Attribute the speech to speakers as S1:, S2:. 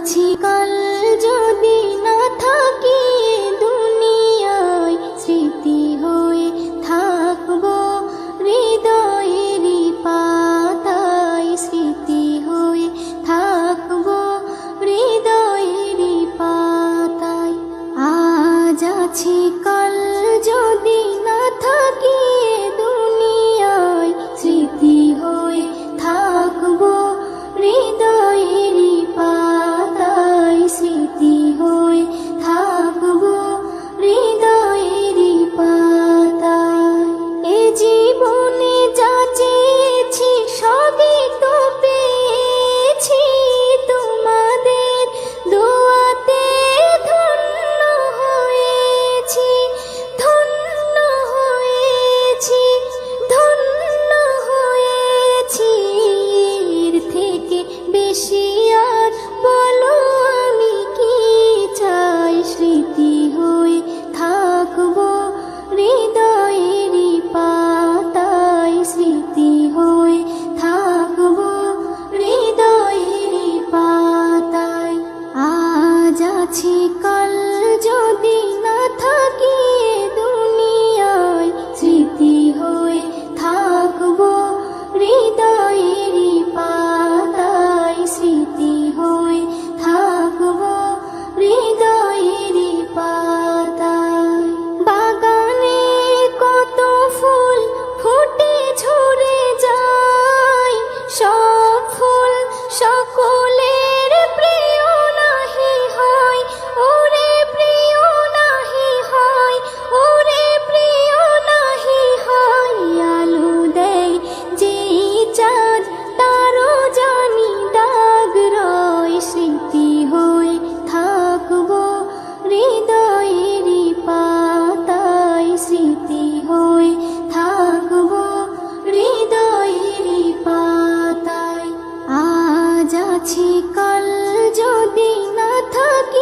S1: আছি কাল যদি না থাকি দুনিয়ায়, স্মৃতি হয়ে থাকবো হৃদয়েরই পাতায়, স্মৃতি হয়ে থাকবো হৃদয়েরই পাতায়। আজ আছি কাল যদি না থাকি দুনিয়ায়, স্মৃতি হয়ে থাকবো হৃদয়েরই পাতায়, স্মৃতি হয়ে থাকবো হৃদয়েরই পাতায়। এ জীবনে যা চেয়েছি সবই তো পেয়েছি, তোমাদের দোয়াতে ধন্য হয়েছি, ধন্য হয়েছি, ধন্য হয়েছি। এর থেকে বেশি আর বলো আমি কি চাই, স্মৃতি হয়ে থাকবো হৃদয়েরই পাতায়, স্মৃতি হয়ে থাকবো হৃদয়েরই পাতায়। আজ আছি কাল যদি না থাকি দুনিয়ায়, স্মৃতি হয়ে থাকবো হৃদয়েরই পাতায়, স্মৃতি হয়ে থাকবো হৃদয়েরই পাতায়। বাগানে কত ফুল ফুটে ঝরে যায়, সব ফুল সকলের প্রিয় নাহি হয়, ওরে প্রিয় নাহি হয়, ওরে প্রিয় নাহি হয়। আলো দেয় যে চাঁদ তারও জানি দাগ রয়, স্মৃতি হয়ে থাকবো হৃদয়েরই পাতায়, স্মৃতি হয়ে থাকবো হৃদয়েরই পাতায়। আজ আছি কাল যদি না থাকি